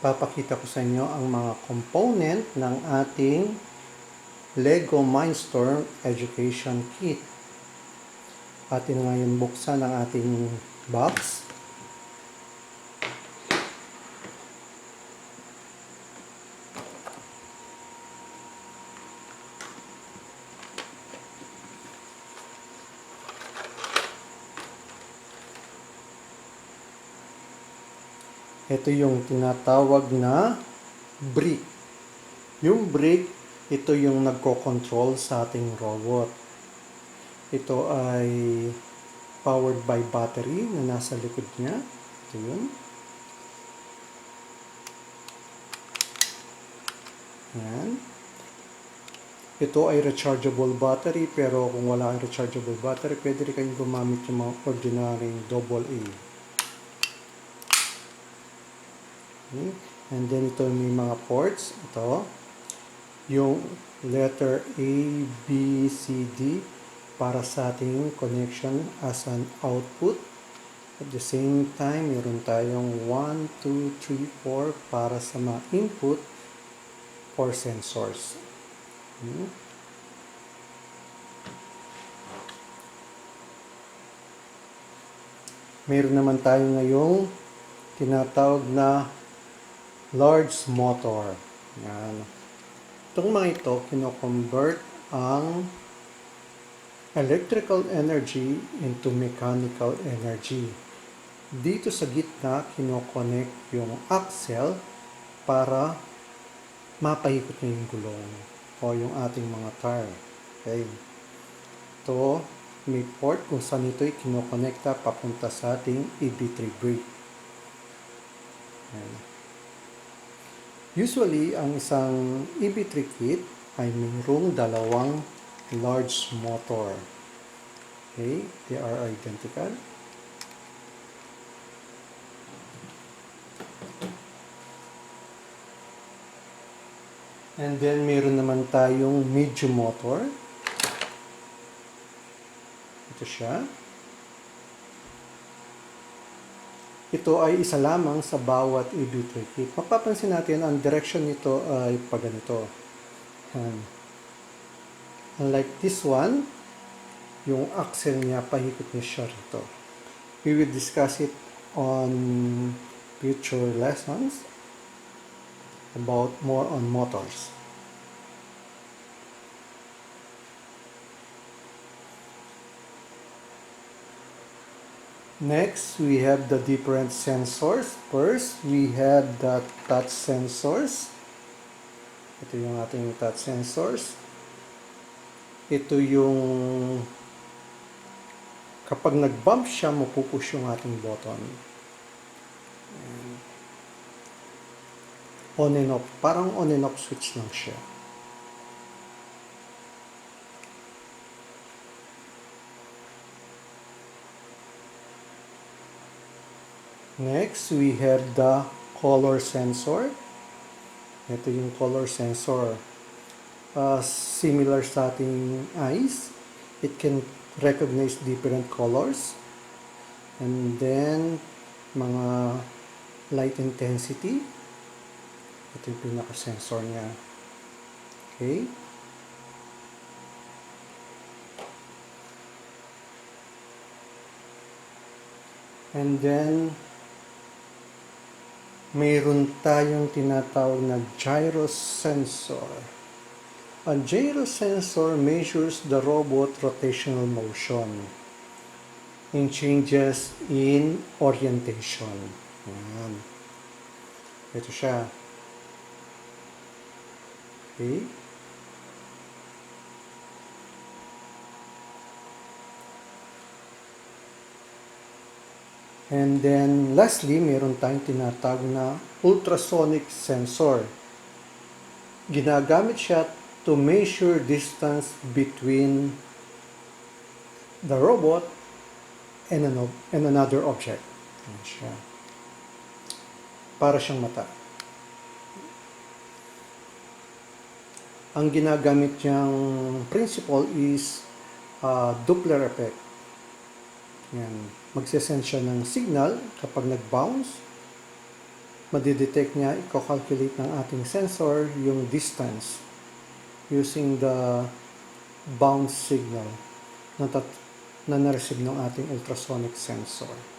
papakita ko sa inyo ang mga component ng ating Lego Mindstorm Education Kit. Atin ngayon buksan ang ating box. Ito yung tinatawag na brick. Yung brick, ito yung nagko-control sa ating robot. Ito ay powered by battery na nasa likod niya. Ito yun. Yan. Ito ay rechargeable battery, pero kung wala kang rechargeable battery, pwede rin kayong gumamit yung mga ordinary AA. Okay. And then ito may mga ports. Ito, yung letter A, B, C, D para sa ating connection as an output. At the same time, meron tayong 1, 2, 3, 4 para sa mga input for sensors. Okay. Meron naman tayo ngayong tinatawag na large motor. Yan. Itong mga ito, kino-convert ang electrical energy into mechanical energy. Dito sa gitna, kino-connect yung axle para mapahikot na yung gulong o yung ating mga tire. Okay. Ito, may port kung saan ito ay kino-connecta papunta sa ating EV3 brake. Yan. Usually, ang isang EV3 kit ay mayroong dalawang large motor. Okay, they are identical. And then, mayroon naman tayong medium motor. Ito siya. Ito ay isa lamang sa bawat EV3 kit. Mapapansin natin, ang direction nito ay paganito. Unlike this one, yung axle niya, pahikot niya siya rito. We will discuss it on future lessons about more on motors. Next, we have the different sensors. First, we have the touch sensors. Ito yung ating touch sensors. Ito yung kapag nag-bump siya, mapupush yung ating button. On and off. Parang on and off switch lang siya. Next, we have the color sensor. Ito yung color sensor. Similar sa ating eyes, it can recognize different colors. And then, mga light intensity. Ito yung pinaka-sensor niya. Okay. And then, mayroon tayong tinatawag na gyro sensor. A gyro sensor measures the robot rotational motion and changes in orientation. Ayan. Ito siya. Okay. And then, lastly, meron tayong tinatawag na ultrasonic sensor. Ginagamit siya to measure distance between the robot and another object. Ayan siya. Para siyang mata. Ang ginagamit niyang principle is Doppler effect. Yan. Magsesend siya ng signal kapag nag-bounce. madidetect niya, i-calculate ng ating sensor yung distance using the bounce signal na na-receive ng ating ultrasonic sensor.